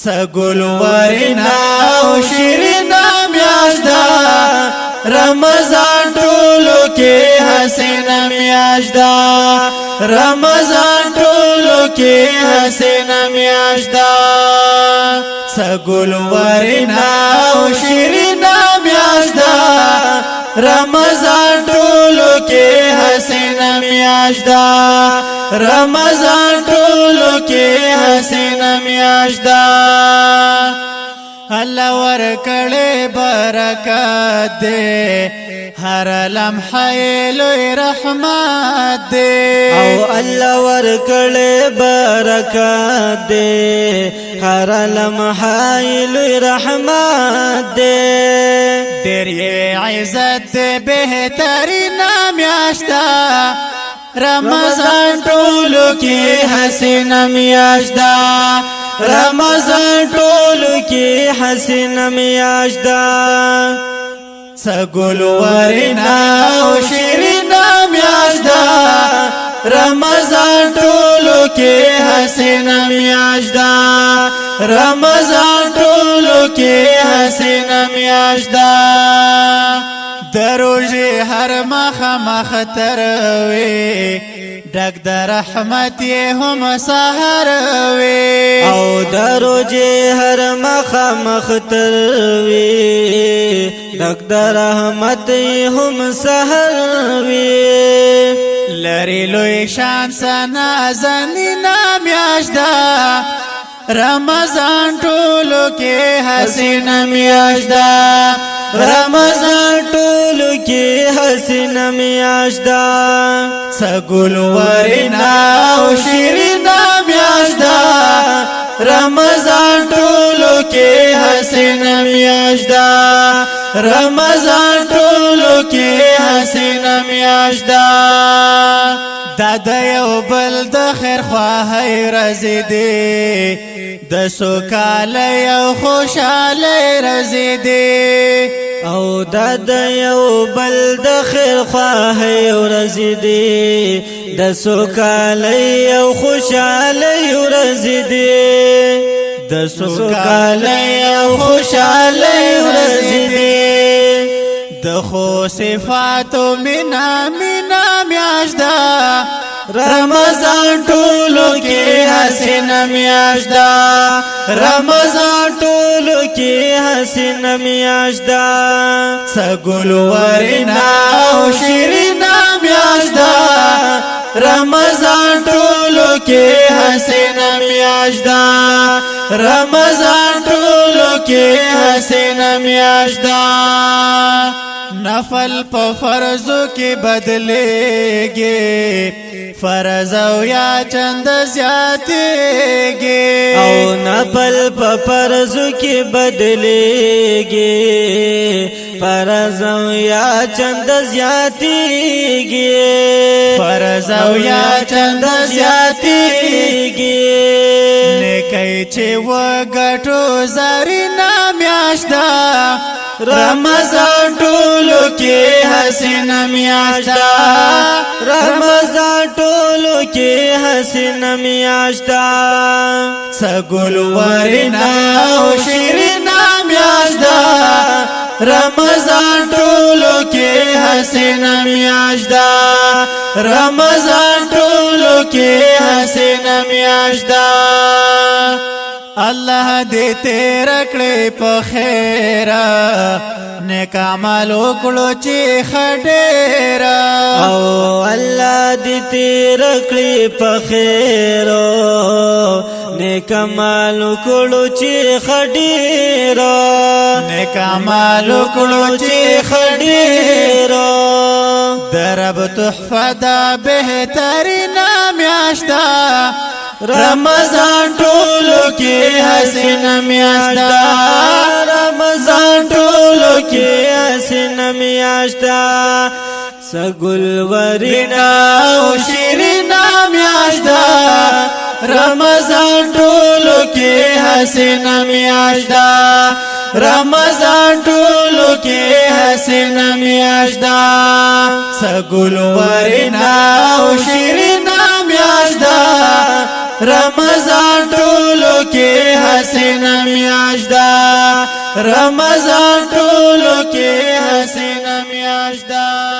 سگل ورنا او شیرنا میاشدا رمضان ټولو کې حسینه میاشدا رمضان ټولو کې حسینه میاشدا سگل ورنا او شیرنا میاشدا رمضان ټولو کې حسینه میاشدا رمضان ټولو کې حسینه میاشدا الله ورکړې برکات دې هر لمحه لوی رحمت دې او الله ورکړې برکات دې هر لمحه لوی رحمت دې ډېر عزت بهترین میاشتا رمضان ټولو کې حسینه میاشدا رمضان ټولو کې حسینه میاشدا سگل ورنا او شیرنا میاشدا رمضان ټولو کې حسینه میاشدا رمضان ټولو کې حسینه میاشدا دروژه هر مخ تروي ډک د رحمت هم سحر وي او دروژه هر مخ تروي ډک د رحمت هم سحر وي لری لوی شان سنا زنینا میاشدا رمضان ټولو کې حسینه میاشدا رمضان ټولو کې حسینه میاشدا سگل ورنا او شیرنا میاشدا رمضان ټولو کې حسینه میاشدا رمضان ټولو کې حسینه میاشدا د یو بل د خیر خواهی رزي دي د سوکاله او خوشاله رزي دي او د یو بل د خیر خواهی رزي دي د سوکاله او خوشاله رزي دي د سوکاله او خوشاله رزي دي د خو صفاتو مینا میاشدا رمضان ټولو کې حسینه میاشدا رمضان ټولو کې حسینه میاشدا سگل ورنا او شیرنا میاشدا رمضان ټولو کې حسینه میاشدا رمضان ټولو کې حسینه میاشدا نفل په فرضو کې بدلېږي فرض او یا چند زیاتېږي او نفل په فرضو کې بدلېږي فرض او یا چند زیاتېږي فرض او یا چند زیاتېږي نیکي چې وګټو زرینا میاشدا رمضان ټولو کې حسینه میاشدا رمضان ټولو کې حسینه میاشدا سگل ورنا او شیرنا میاشدا رمضان ټولو کې حسینه میاشدا رمضان ټولو کې حسینه میاشدا الله دې تیر کړې په خیره نیک عمل وکړو چې خډېره او الله دې تیر کړې په خیره نیک عمل وکړو چې خډېره نیک عمل وکړو چې خډېره درب تحفه دا بهترین میاشتا رمضان ټولو کې حسینه میاشدا رمضان ټولو کې حسینه میاشدا سگل ورنا او شیرنا میاشدا رمضان ټولو کې حسینه میاشدا رمضان ټولو کې حسینه میاشدا سگل ورنا او شیرنا میاشدا رمضان ټولو کې حسینه میاشت ده رمضان ټولو کې حسینه میاشت ده